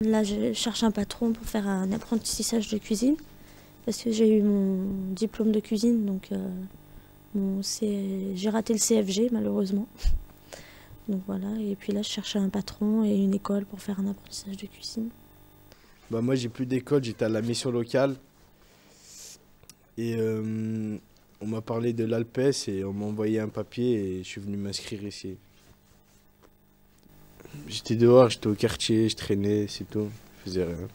Là, je cherche un patron pour faire un apprentissage de cuisine parce que j'ai eu mon diplôme de cuisine, donc j'ai raté le CFG malheureusement. Donc voilà, et puis là, je cherche un patron et une école pour faire un apprentissage de cuisine. Bah moi, j'ai plus d'école, j'étais à la mission locale et on m'a parlé de l'Alpes et on m'a envoyé un papier et je suis venu m'inscrire ici. J'étais dehors, j'étais au quartier, je traînais, c'est tout, je faisais rien.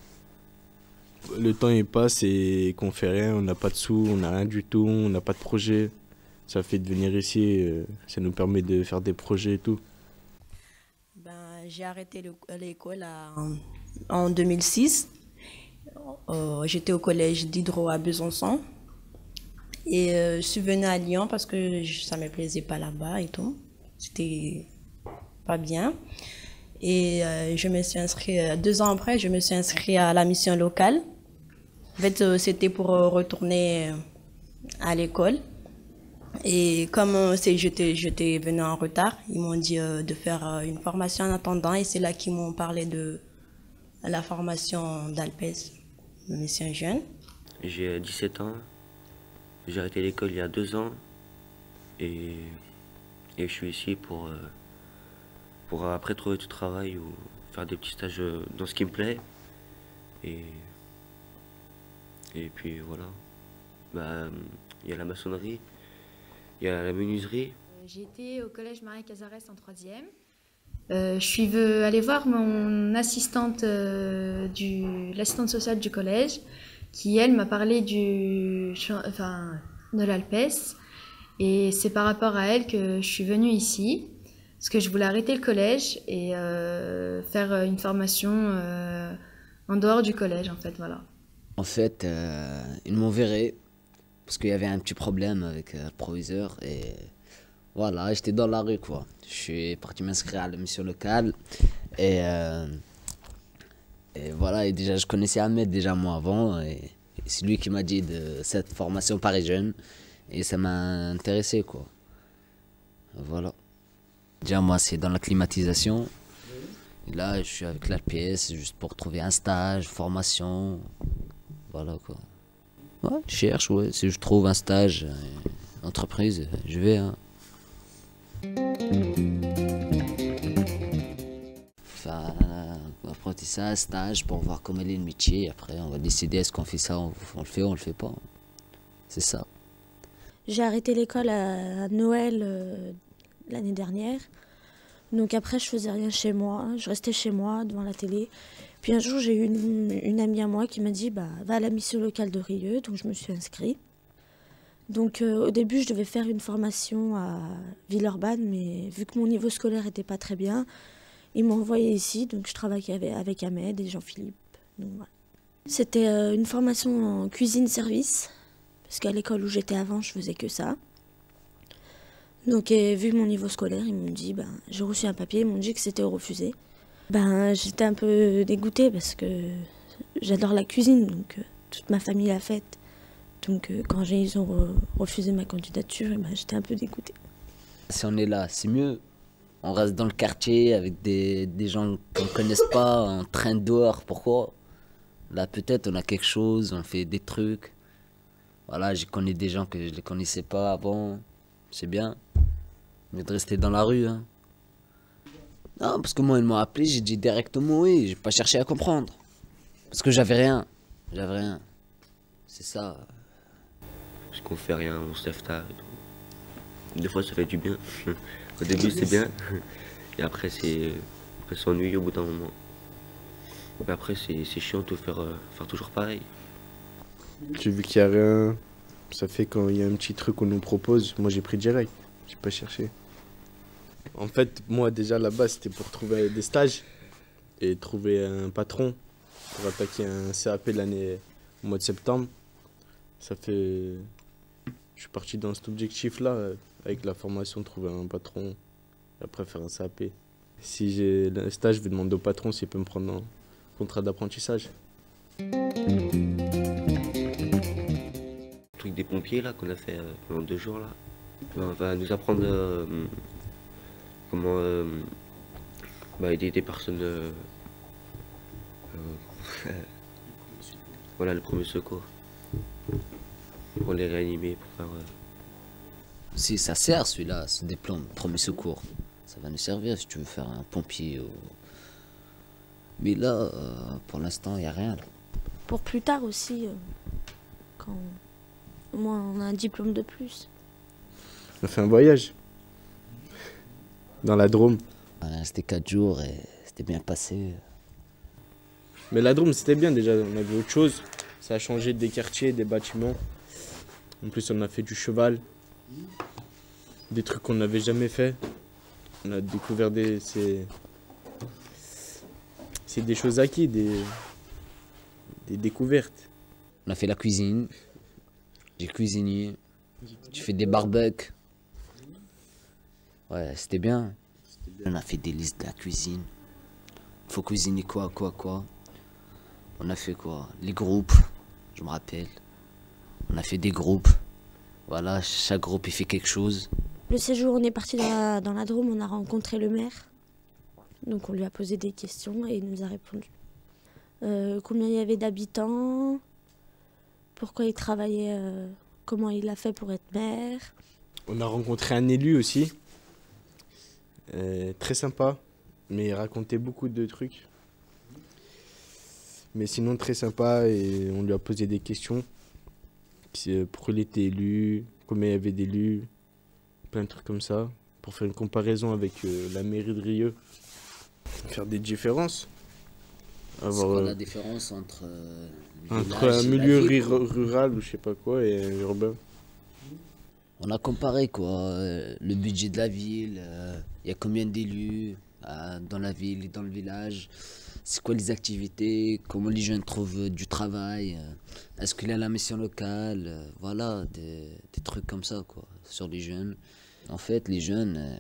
Le temps il passe et qu'on fait rien, on n'a pas de sous, on n'a rien du tout, on n'a pas de projet. Ça fait de venir ici, ça nous permet de faire des projets et tout. J'ai arrêté l'école en 2006. J'étais au collège d'Hydro à Besançon. Et je suis venue à Lyon parce que ça ne me plaisait pas là-bas et tout. C'était pas bien. Et je me suis inscrite, 2 ans après, je me suis inscrite à la mission locale. En fait, c'était pour retourner à l'école. Et comme j'étais venue en retard, ils m'ont dit de faire une formation en attendant. Et c'est là qu'ils m'ont parlé de la formation d'Alpes, mission jeune. J'ai 17 ans. J'ai arrêté l'école il y a 2 ans. Et je suis ici pour après trouver du travail ou faire des petits stages dans ce qui me plaît. Et puis voilà. Il y a la maçonnerie, il y a la menuiserie. J'étais au collège Marie Cazares en 3e. Je suis allée voir mon assistante, l'assistante sociale du collège, qui elle m'a parlé de l'Alpes. Et c'est par rapport à elle que je suis venue ici. Parce que je voulais arrêter le collège et faire une formation en dehors du collège, en fait, voilà. En fait, ils m'ont viré parce qu'il y avait un petit problème avec le proviseur et voilà, j'étais dans la rue, quoi. Je suis parti m'inscrire à la mission locale et voilà, et déjà je connaissais Ahmed déjà moi avant et c'est lui qui m'a dit de cette formation Paris Jeune et ça m'a intéressé, quoi. Voilà. Déjà, moi, c'est dans la climatisation. Et là, je suis avec l'APS juste pour trouver un stage, formation. Voilà, quoi. Ouais, je cherche, ouais. Si je trouve un stage, entreprise, je vais. Hein. Enfin, apprentissage, stage pour voir comment est le métier. Après, on va décider est-ce qu'on fait ça, on le fait ou on le fait pas. C'est ça. J'ai arrêté l'école à Noël l'année dernière. Donc après, je faisais rien chez moi. Je restais chez moi, devant la télé. Puis un jour, j'ai eu une amie à moi qui m'a dit va à la mission locale de Rieux. Donc je me suis inscrite. Donc au début, je devais faire une formation à Villeurbanne, mais vu que mon niveau scolaire n'était pas très bien, ils m'ont envoyé ici. Donc je travaille avec Ahmed et Jean-Philippe. Donc voilà. C'était une formation en cuisine-service. Parce qu'à l'école où j'étais avant, je faisais que ça. Donc, vu mon niveau scolaire, ils m'ont dit, j'ai reçu un papier, ils m'ont dit que c'était refusé. J'étais un peu dégoûtée parce que j'adore la cuisine, donc toute ma famille l'a faite. Donc, quand ils ont refusé ma candidature, j'étais un peu dégoûtée. Si on est là, c'est mieux. On reste dans le quartier avec des gens qu'on ne connaisse pas, on traîne dehors. Pourquoi? Là, peut-être, on a quelque chose, on fait des trucs. Voilà, je connais des gens que je ne les connaissais pas avant. C'est bien. Mais de rester dans la rue. Hein. Non, parce que moi, ils m'ont appelé, j'ai dit directement oui. J'ai pas cherché à comprendre. Parce que j'avais rien. J'avais rien. C'est ça. Parce qu'on fait rien, on se lève tard et tout. Des fois, ça fait du bien. Au début, c'est bien. Et après, on s'ennuie au bout d'un moment. Et après, c'est chiant de faire toujours pareil. J'ai vu qu'il n'y a rien. Ça fait quand il y a un petit truc qu'on nous propose, moi j'ai pris direct. J'ai pas cherché. En fait, moi déjà là-bas, c'était pour trouver des stages et trouver un patron pour attaquer un CAP l'année au mois de septembre. Ça fait... Je suis parti dans cet objectif-là avec la formation, trouver un patron, et après faire un CAP. Si j'ai un stage, je vais demander au patron s'il peut me prendre un contrat d'apprentissage. Le truc des pompiers là qu'on a fait pendant 2 jours là, on va nous apprendre comment aider des personnes. Voilà, le premier secours. Pour les réanimer, pour faire. Si ça sert celui-là, ce diplôme, premier secours. Ça va nous servir si tu veux faire un pompier. Mais là, pour l'instant, il n'y a rien. Là. Pour plus tard aussi, quand au moins on a un diplôme de plus. On a fait un voyage dans la Drôme. On est resté 4 jours et c'était bien passé. Mais la Drôme, c'était bien déjà, on avait autre chose. Ça a changé des quartiers, des bâtiments. En plus, on a fait du cheval. Des trucs qu'on n'avait jamais fait. On a découvert c'est des choses acquises, des découvertes. On a fait la cuisine. J'ai cuisiné. J'ai fait des barbecues. Ouais, c'était bien. On a fait des listes de la cuisine. Faut cuisiner quoi. On a fait quoi? Les groupes, je me rappelle. On a fait des groupes. Voilà, chaque groupe il fait quelque chose. Le séjour, on est parti dans la Drôme, on a rencontré le maire. Donc on lui a posé des questions et il nous a répondu. Combien il y avait d'habitants, pourquoi il travaillait, comment il a fait pour être maire. On a rencontré un élu aussi, très sympa, mais il racontait beaucoup de trucs. Mais sinon très sympa et on lui a posé des questions. Pourquoi il était élu, combien il y avait d'élus, plein de trucs comme ça, pour faire une comparaison avec la mairie de Rieux. Faire des différences. C'est quoi la différence entre un milieu rural ou je sais pas quoi et urbain? On a comparé quoi, le budget de la ville, il y a combien d'élus dans la ville et dans le village, c'est quoi les activités, comment les jeunes trouvent du travail, est-ce qu'il y a la mission locale, voilà, des trucs comme ça quoi, sur les jeunes. En fait, les jeunes,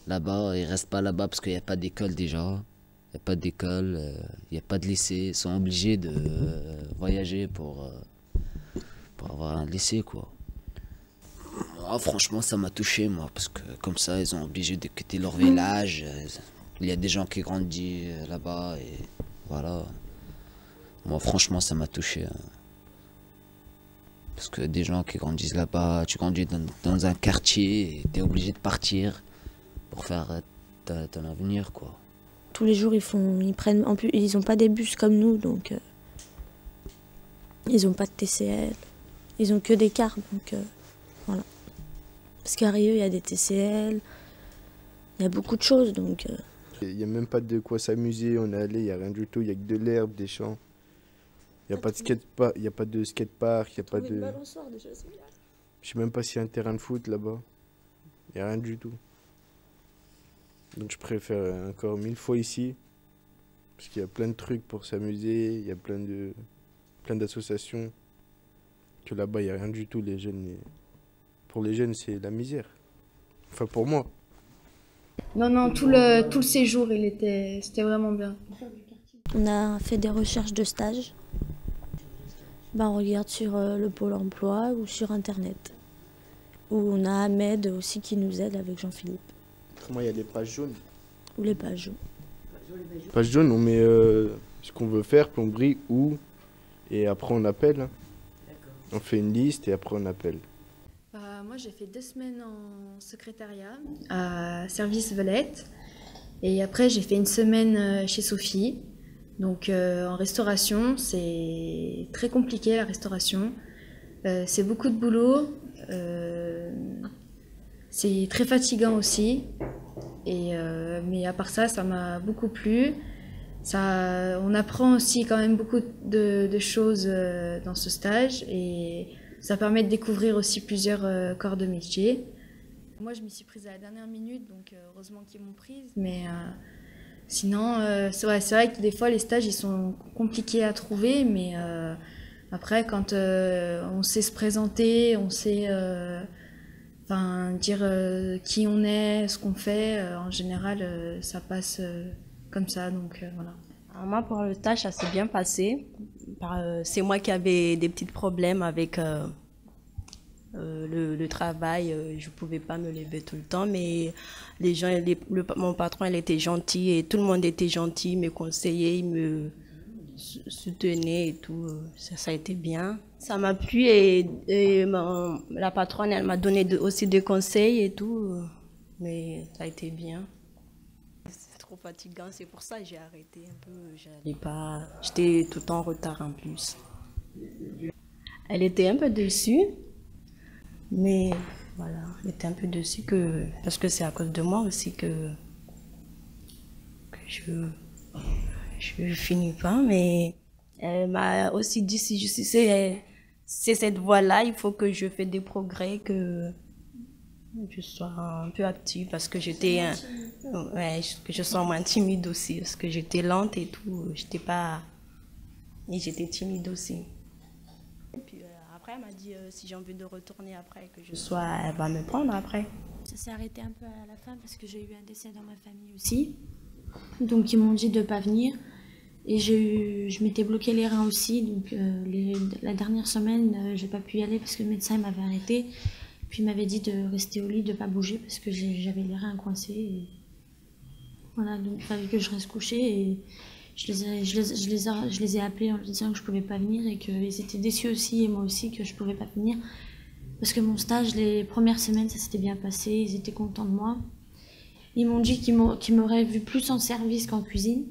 là-bas, ils restent pas là-bas parce qu'il n'y a pas d'école déjà. Il n'y a pas d'école, il n'y a pas de lycée. Ils sont obligés de voyager pour avoir un lycée, quoi. Moi, franchement, ça m'a touché, moi, parce que comme ça, ils sont obligés de quitter leur village. Il y a des gens qui grandissent là-bas, et voilà. Moi, franchement, ça m'a touché. Parce que des gens qui grandissent là-bas, tu grandis dans un quartier, et tu es obligé de partir pour faire ton avenir, quoi. Tous les jours, ils prennent. En plus, ils n'ont pas des bus comme nous, donc ils n'ont pas de TCL. Ils ont que des cars, donc voilà. Parce qu'à Rieux, il y a des TCL, il y a beaucoup de choses, donc. Il n'y a même pas de quoi s'amuser. On est allé, il n'y a rien du tout. Il n'y a que de l'herbe, des champs. Il n'y a pas de skatepark, il n'y a pas de skatepark, il n'y a pas de. Je sais même pas s'il y a un terrain de foot là-bas. Il n'y a rien du tout. Donc je préfère encore 1000 fois ici, parce qu'il y a plein de trucs pour s'amuser, il y a plein d'associations, que là-bas il n'y a rien du tout. Les jeunes, pour les jeunes c'est la misère. Enfin pour moi. Non, tout le séjour, c'était vraiment bien. On a fait des recherches de stage. On regarde sur le Pôle emploi ou sur Internet. Où on a Ahmed aussi qui nous aide avec Jean-Philippe. Autrement, il y a les pages jaunes. Ou les pages jaunes. Pages jaunes, on met ce qu'on veut faire, plomberie, où, et après on appelle. On fait une liste et après on appelle. Moi, j'ai fait 2 semaines en secrétariat à Service Velette. Et après, j'ai fait 1 semaine chez Sophie. Donc, en restauration, c'est très compliqué la restauration. C'est beaucoup de boulot. C'est très fatigant aussi. Mais à part ça, ça m'a beaucoup plu. On apprend aussi quand même beaucoup de choses dans ce stage. Et ça permet de découvrir aussi plusieurs corps de métier. Moi, je m'y suis prise à la dernière minute, donc heureusement qu'ils m'ont prise. Mais sinon, c'est vrai que des fois, les stages, ils sont compliqués à trouver. Mais après, quand on sait se présenter, on sait Enfin, dire qui on est, ce qu'on fait, en général, ça passe comme ça, donc voilà. Alors moi, pour le stage, ça s'est bien passé. C'est moi qui avais des petits problèmes avec le travail. Je ne pouvais pas me lever tout le temps, mais les gens, mon patron, il était gentil et tout le monde était gentil, il me conseillait, il me soutenait et tout. Ça a été bien. Ça m'a plu et la patronne, elle m'a donné aussi des conseils et tout, mais ça a été bien. C'est trop fatigant, c'est pour ça que j'ai arrêté un peu. J'étais tout le temps en retard en plus. Elle était un peu déçue, mais voilà, elle était un peu déçue parce que c'est à cause de moi aussi que je finis pas, mais elle m'a aussi dit si c'est cette voie-là, il faut que je fasse des progrès, que je sois un peu active parce que que je sois moins timide aussi, parce que j'étais lente et tout, j'étais timide aussi. Et puis après, elle m'a dit si j'ai envie de retourner après, elle va me prendre après. Ça s'est arrêté un peu à la fin parce que j'ai eu un décès dans ma famille aussi. Donc ils m'ont dit de ne pas venir. Et je m'étais bloqué les reins aussi. Donc la dernière semaine, j'ai pas pu y aller parce que le médecin m'avait arrêté. Puis il m'avait dit de rester au lit, de ne pas bouger parce que j'avais les reins coincés. Et voilà, donc il fallait que je reste couchée. Et je les ai appelés en leur disant que je ne pouvais pas venir et qu'ils étaient déçus aussi, et moi aussi, que je ne pouvais pas venir. Parce que mon stage, les premières semaines, ça s'était bien passé, ils étaient contents de moi. Ils m'ont dit qu'ils m'auraient vu plus en service qu'en cuisine.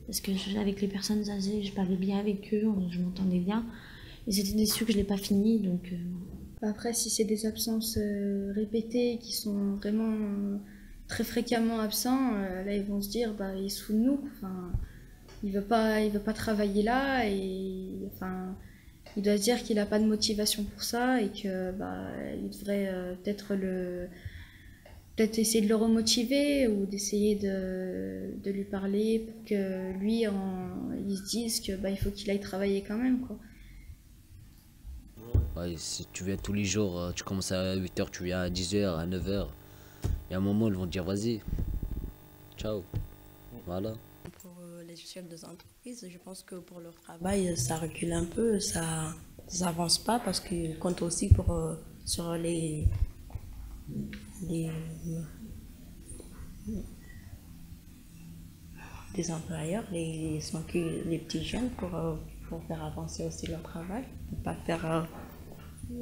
Parce que avec les personnes âgées, je parlais bien avec eux, je m'entendais bien. Ils étaient déçus que je ne l'ai pas fini, donc... Après, si c'est des absences répétées qui sont vraiment très fréquemment absents, là ils vont se dire bah il se fout de nous. Enfin, il veut pas travailler là et enfin il doit se dire qu'il n'a pas de motivation pour ça et que bah il devrait peut-être essayer de le remotiver ou d'essayer de lui parler pour que lui il se dise que bah il faut qu'il aille travailler quand même quoi. Ouais, si tu viens tous les jours, tu commences à 8h, tu viens à 10h, à 9h. Il y a un moment, ils vont te dire vas-y, ciao. Voilà. Pour les chefs des entreprises, je pense que pour leur travail, ça recule un peu, ça n'avance pas parce qu'ils comptent aussi sur les employeurs, les petits jeunes pour faire avancer aussi leur travail, pour ne pas faire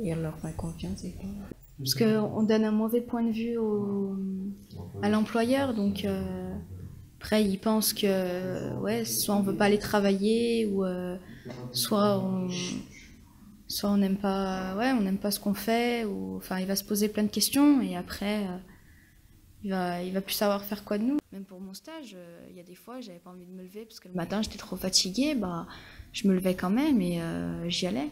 leur faire confiance et tout. Parce qu'on donne un mauvais point de vue à l'employeur, donc après il pense que ouais, soit on veut pas aller travailler ou soit on n'aime pas, ouais, on n'aime pas ce qu'on fait, ou enfin il va se poser plein de questions et après il va plus savoir faire quoi de nous. Même pour mon stage, il y a des fois j'avais pas envie de me lever parce que le matin j'étais trop fatiguée, bah je me levais quand même et j'y allais.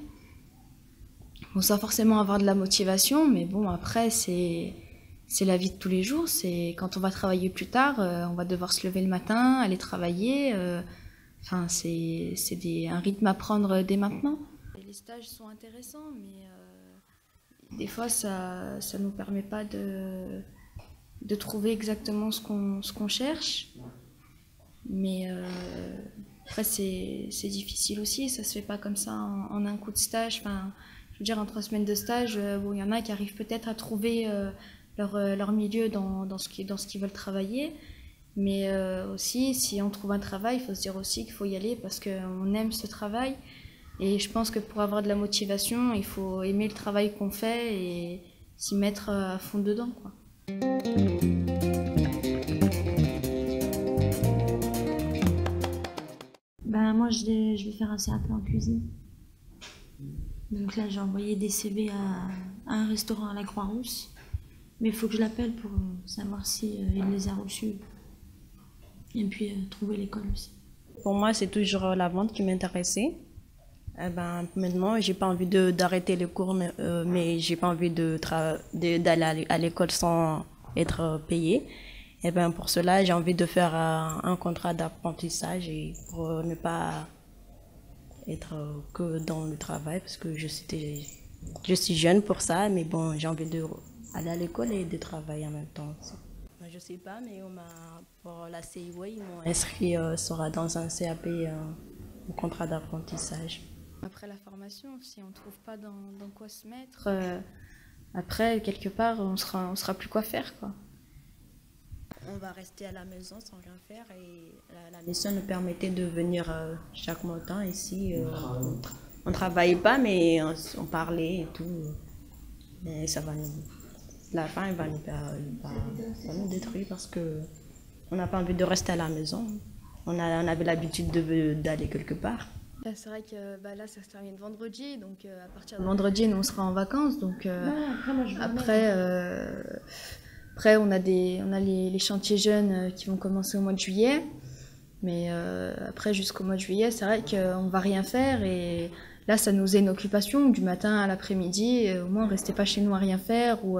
Bon, sans forcément avoir de la motivation, mais bon après c'est la vie de tous les jours. C'est quand on va travailler plus tard, on va devoir se lever le matin, aller travailler. Enfin c'est un rythme à prendre dès maintenant. Les stages sont intéressants, mais des fois ça nous permet pas de trouver exactement ce qu'on cherche. Mais après c'est difficile aussi, ça se fait pas comme ça en un coup de stage. Enfin, je veux dire, en 3 semaines de stage, bon, il y en a qui arrivent peut-être à trouver leur milieu dans ce qu'ils veulent travailler. Mais aussi, si on trouve un travail, il faut se dire aussi qu'il faut y aller parce qu'on aime ce travail. Et je pense que pour avoir de la motivation, il faut aimer le travail qu'on fait et s'y mettre à fond dedans, quoi. Ben, moi, je vais faire un CAP en cuisine. Donc là, j'ai envoyé des CV à un restaurant à la Croix-Rousse. Mais il faut que je l'appelle pour savoir si il les a reçus. Et puis trouver l'école aussi. Pour moi, c'est toujours la vente qui m'intéressait. Maintenant, j'ai pas envie d'arrêter les cours, mais j'ai pas envie d'aller à l'école sans être payée. Pour cela, j'ai envie de faire un contrat d'apprentissage et pour ne pas être que dans le travail parce que je suis jeune pour ça, mais bon, j'ai envie aller à l'école et de travailler en même temps. Je ne sais pas, mais pour la CIO, ils m'ont inscrit sera dans un CAP, un contrat d'apprentissage. Après la formation, si on ne trouve pas dans quoi se mettre, après, quelque part, on sera plus quoi faire, quoi. On va rester à la maison sans rien faire et la mission nous permettait de venir chaque matin ici. On ne travaillait pas, mais on parlait et tout. Et ça va nous... La fin, elle va nous détruire parce qu'on n'a pas envie de rester à la maison. On avait l'habitude d'aller quelque part. C'est vrai que là, ça se termine vendredi, donc à partir de vendredi, nous, on sera en vacances. Donc après, on a les chantiers jeunes qui vont commencer au mois de juillet. Mais après, jusqu'au mois de juillet, c'est vrai qu'on ne va rien faire. Et là, ça nous est une occupation du matin à l'après-midi. Au moins, on ne restait pas chez nous à rien faire ou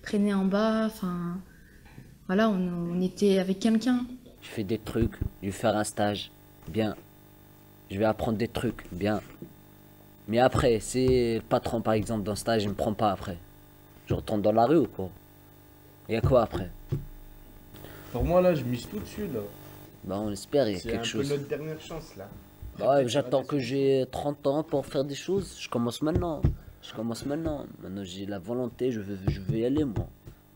traîner en bas. Enfin, voilà, on était avec quelqu'un. Je fais des trucs, je vais faire un stage, bien. Je vais apprendre des trucs, bien. Mais après, si le patron, par exemple, dans le stage, il ne me prend pas après, je retourne dans la rue ou quoi? Il y a quoi après? Pour moi, là, je mise tout dessus, là. Bah, on espère, il y a quelque chose. C'est un peu notre dernière chance, là. Bah ouais, j'attends que j'ai 30 ans pour faire des choses. Je commence maintenant. Maintenant, j'ai la volonté, je veux y aller, moi.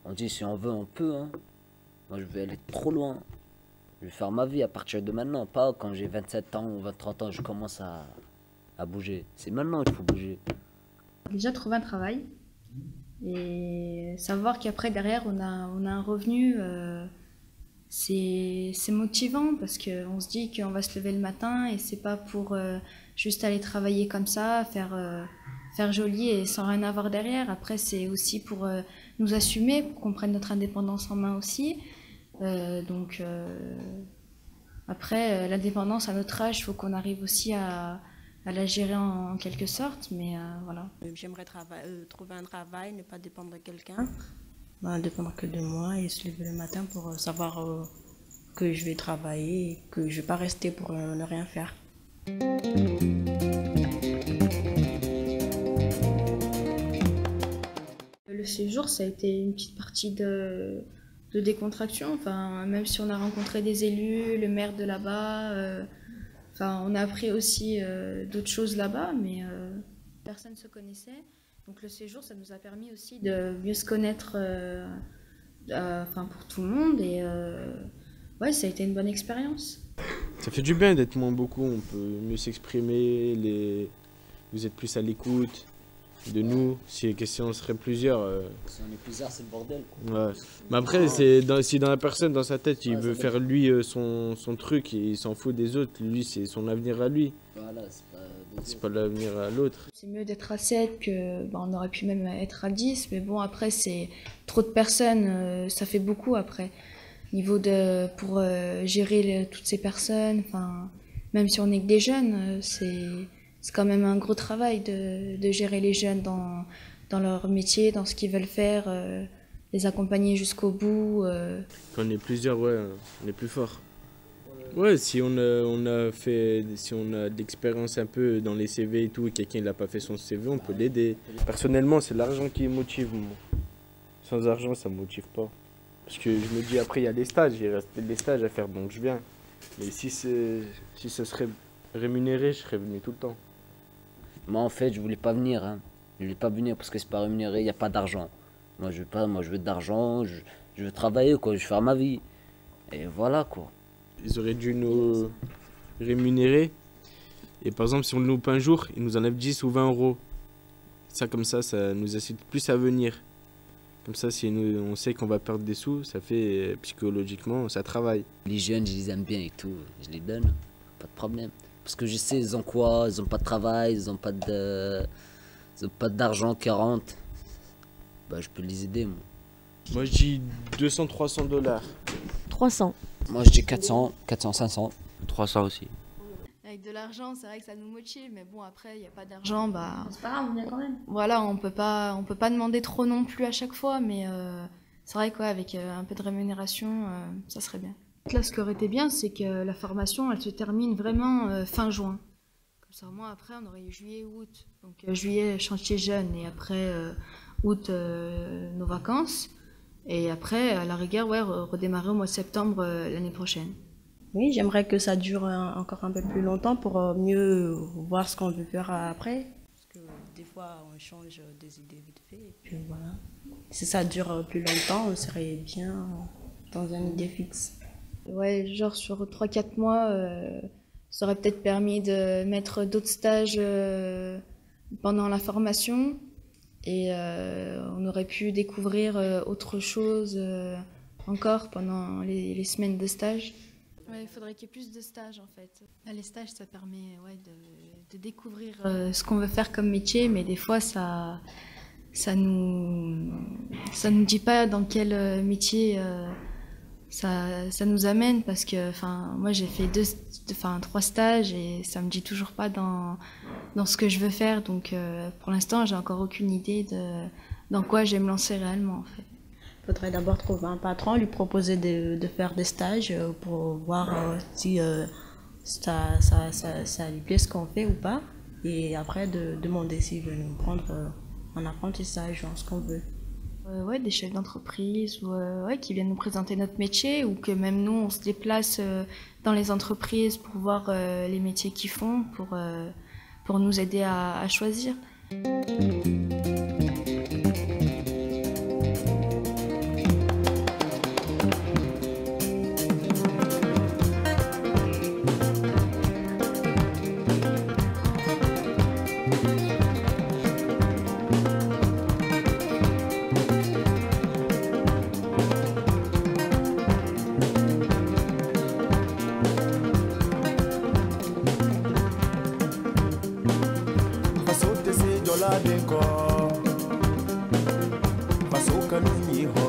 On dit, si on veut, on peut, hein. Moi, je vais aller trop loin. Je vais faire ma vie à partir de maintenant, pas quand j'ai 27 ans ou 30 ans, je commence à bouger. C'est maintenant qu'il faut bouger. Déjà, trouver un travail et savoir qu'après, derrière, on a un revenu, c'est motivant parce qu'on se dit qu'on va se lever le matin et c'est pas pour juste aller travailler comme ça, faire joli et sans rien avoir derrière. Après, c'est aussi pour nous assumer, pour qu'on prenne notre indépendance en main aussi. Après, l'indépendance à notre âge, il faut qu'on arrive aussi à la gérer en quelque sorte, mais voilà. J'aimerais trouver un travail, ne pas dépendre de quelqu'un, ne dépendre que de moi et se lever le matin pour savoir que je vais travailler et que je ne vais pas rester pour ne rien faire. Le séjour, ça a été une petite partie de décontraction. Enfin, même si on a rencontré des élus, le maire de là-bas, on a appris aussi d'autres choses là-bas, mais personne ne se connaissait. Donc le séjour, ça nous a permis aussi de mieux se connaître pour tout le monde. Et ouais, ça a été une bonne expérience. Ça fait du bien d'être moins beaucoup, on peut mieux s'exprimer, vous êtes plus à l'écoute de nous. Si les questions seraient plusieurs... Si on est plusieurs, c'est le bordel, quoi. Ouais. Mais après, si dans la personne, dans sa tête, il veut faire lui son truc et il s'en fout des autres, lui c'est son avenir à lui. Voilà, c'est pas l'avenir à l'autre. C'est mieux d'être à 7 que on aurait pu même être à 10, mais bon, après, c'est trop de personnes, ça fait beaucoup après. Niveau pour gérer toutes ces personnes, même si on est que des jeunes, c'est quand même un gros travail de gérer les jeunes dans leur métier, dans ce qu'ils veulent faire, les accompagner jusqu'au bout. Quand on est plusieurs, ouais, on est plus fort. Ouais, si on a de l'expérience un peu dans les CV et tout, et quelqu'un n'a pas fait son CV, on peut l'aider. Personnellement, c'est l'argent qui me motive, moi. Sans argent, ça me motive pas. Parce que je me dis, après, il y a des stages, il reste des stages à faire, donc je viens. Mais si ça serait rémunéré, je serais venu tout le temps. Moi, en fait, je voulais pas venir. Hein. Je voulais pas venir parce que c'est pas rémunéré, il n'y a pas d'argent. Moi, je veux de l'argent, je veux travailler, quoi, je veux faire ma vie. Et voilà, quoi. Ils auraient dû nous rémunérer. Et par exemple, si on loupe un jour, ils nous enlèvent 10 ou 20 euros. Ça, comme ça nous incite plus à venir. Comme ça, si on sait qu'on va perdre des sous, ça fait psychologiquement, ça travaille. Les jeunes, je les aime bien et tout, je les donne, pas de problème. Parce que je sais, ils ont quoi, ils ont pas de travail, ils ont pas d'argent qui rentre. Bah, je peux les aider, moi. Moi, je dis 200-300 $. 300. Moi, je dis 400, 500. 300 aussi. Avec de l'argent, c'est vrai que ça nous motive, mais bon, après, il n'y a pas d'argent, C'est pas grave, on vient quand même. Voilà, on peut pas demander trop non plus à chaque fois, mais c'est vrai qu'avec un peu de rémunération, ça serait bien. Là, ce qui aurait été bien, c'est que la formation, elle se termine vraiment fin juin. Comme ça, au moins, après, on aurait eu juillet, août. Donc juillet, chantier jeune, et après, août nos vacances. Et après, à la rigueur, ouais, redémarrer au mois de septembre l'année prochaine. Oui, j'aimerais que ça dure encore un peu plus longtemps pour mieux voir ce qu'on veut faire après. Parce que des fois, on change des idées vite fait. Et puis voilà. Si ça dure plus longtemps, on serait bien dans une idée fixe. Ouais, genre sur 3-4 mois, ça aurait peut-être permis de mettre d'autres stages pendant la formation. Et on aurait pu découvrir autre chose encore pendant les semaines de stage. Ouais, il faudrait qu'il y ait plus de stages en fait. Les stages, ça permet de découvrir ce qu'on veut faire comme métier, mais des fois, ça nous dit pas dans quel métier ça nous amène, parce que moi j'ai fait 3 stages et ça me dit toujours pas dans ce que je veux faire, donc pour l'instant j'ai encore aucune idée dans quoi je vais me lancer réellement en fait. Il faudrait d'abord trouver un patron, lui proposer de faire des stages pour voir si ça lui plaît ce qu'on fait ou pas, et après de demander s'il veut nous prendre en apprentissage, ce qu'on veut. Ouais, des chefs d'entreprise ou qui viennent nous présenter notre métier, ou que même nous on se déplace dans les entreprises pour voir les métiers qu'ils font, pour nous aider à choisir. Faso tɛ se jɔla den kɔ faso kanu y'i hɔ